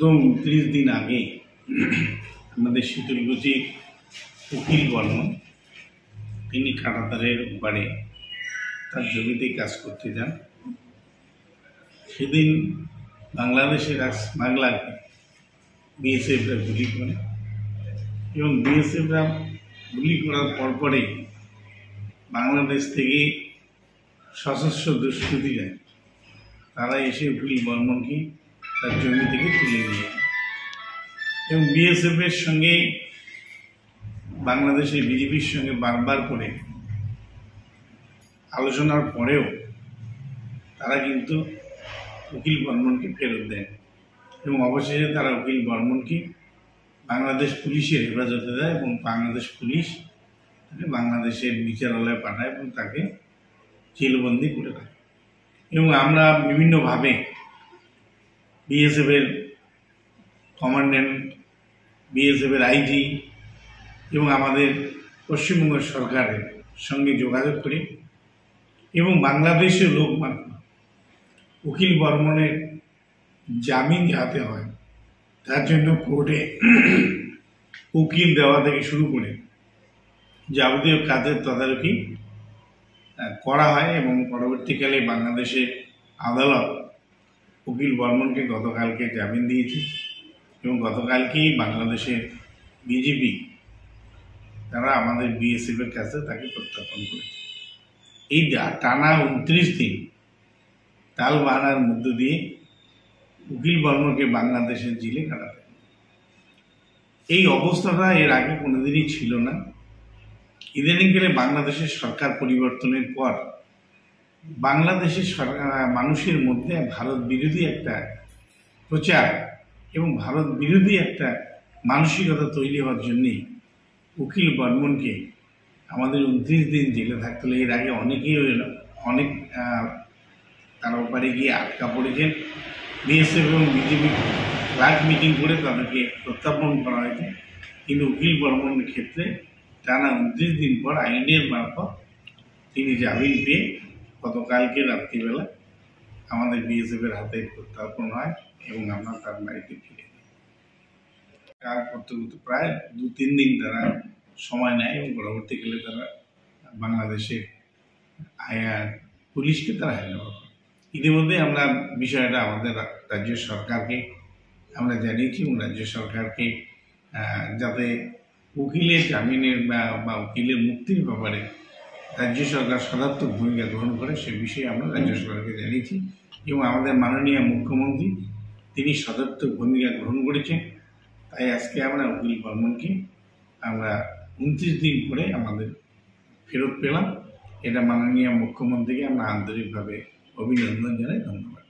একদম 29 দিন আগে আমাদের শীতলকুচি উকিল বর্মন তিনি কাঁটাতারের ওপারে তার জমিতে কাজ করতে যান। সেদিন বাংলাদেশের এক স্মাগলারকে বিএসএফরা গুলি করে এবং বিএসএফরা গুলি করার পরপরেই বাংলাদেশ থেকে সশস্ত্র দুষ্কৃতীরা তারা এসে উকিল বর্মনকে তার জমি থেকে তুলে নিয়ে এবং বিএসএফের সঙ্গে বাংলাদেশের বিজেপির সঙ্গে বারবার করে আলোচনার পরেও তারা কিন্তু উকিল বর্মনকে ফেরত দেন এবং অবশেষে তারা উকিল বর্মনকে বাংলাদেশ পুলিশের হেফাজতে দেয় এবং বাংলাদেশ পুলিশ তাকে বাংলাদেশের বিচারালয়ে পাঠায় এবং তাকে জেলবন্দি করে দেয়। এবং আমরা বিভিন্নভাবে বিএসএফের কমান্ড্যান্ট, বিএসএফের আইজি এবং আমাদের পশ্চিমবঙ্গ সরকারের সঙ্গে যোগাযোগ করি এবং বাংলাদেশের লোকমান্য উকিল বর্মনের জামিন যাতে হয় তার জন্য কোর্টে উকিল দেওয়া থেকে শুরু করে যাবতীয় কাজের তদারকি করা হয় এবং পরবর্তীকালে বাংলাদেশের আদালত উকিল বর্মনকে গতকালকে জামিন দিয়েছে এবং গতকালকেই বাংলাদেশের বিজেপি তারা আমাদের বিএসএফের কাছে তাকে প্রত্যার্পণ করেছে। এই টানা 29 দিন তাল বাহানার মধ্য দিয়ে উকিল বর্মনকে বাংলাদেশের জেলে কাটাতে এই অবস্থাটা এর আগে কোনোদিনই ছিল না। ইদানিংকালে বাংলাদেশের সরকার পরিবর্তনের পর বাংলাদেশের মানুষের মধ্যে ভারত বিরোধী একটা প্রচার এবং ভারত বিরোধী একটা মানসিকতা তৈরি হওয়ার জন্যেই উকিল বর্মনকে আমাদের 29 দিন জেলে থাকতে হলে। এর আগে অনেকেই অনেক তার ওপারে গিয়ে আটকা পড়েছেন। বিএসএফ এবং বিজেপি ফ্ল্যাগ মিটিং করে তাদেরকে প্রত্যার্পণ করা হয়েছে, কিন্তু উকিল বর্মনের ক্ষেত্রে টানা 29 দিন পর আইনের মারফত তিনি জামিন পেয়ে গতকালকে রাত্রিবেলা আমাদের বিএসএফের হাতে প্রত্যার্পণ হয় এবং আমরা তার বাড়িতে ফিরে যাই। কাজ করতে করতে প্রায় 2-3 দিন তারা সময় নেয় এবং পরবর্তীকালে তারা বাংলাদেশের পুলিশকে তারা হ্যান্ডওভার করে। ইতিমধ্যে আমরা বিষয়টা আমাদের রাজ্য সরকারকে আমরা জানিয়েছি এবং রাজ্য সরকারকে যাতে উকিলের জামিনের বা উকিলের মুক্তির ব্যাপারে রাজ্য সরকার সদার্থক ভূমিকা গ্রহণ করে সে বিষয়ে আমরা রাজ্য সরকারকে জানিয়েছি এবং আমাদের মাননীয় মুখ্যমন্ত্রী তিনি সদার্থক ভূমিকা গ্রহণ করেছেন। তাই আজকে আমরা উকিল বর্মনকে আমরা 29 দিন পরে আমাদের ফেরত পেলাম। এটা মাননীয় মুখ্যমন্ত্রীকে আমরা আন্তরিকভাবে অভিনন্দন জানাই। ধন্যবাদ।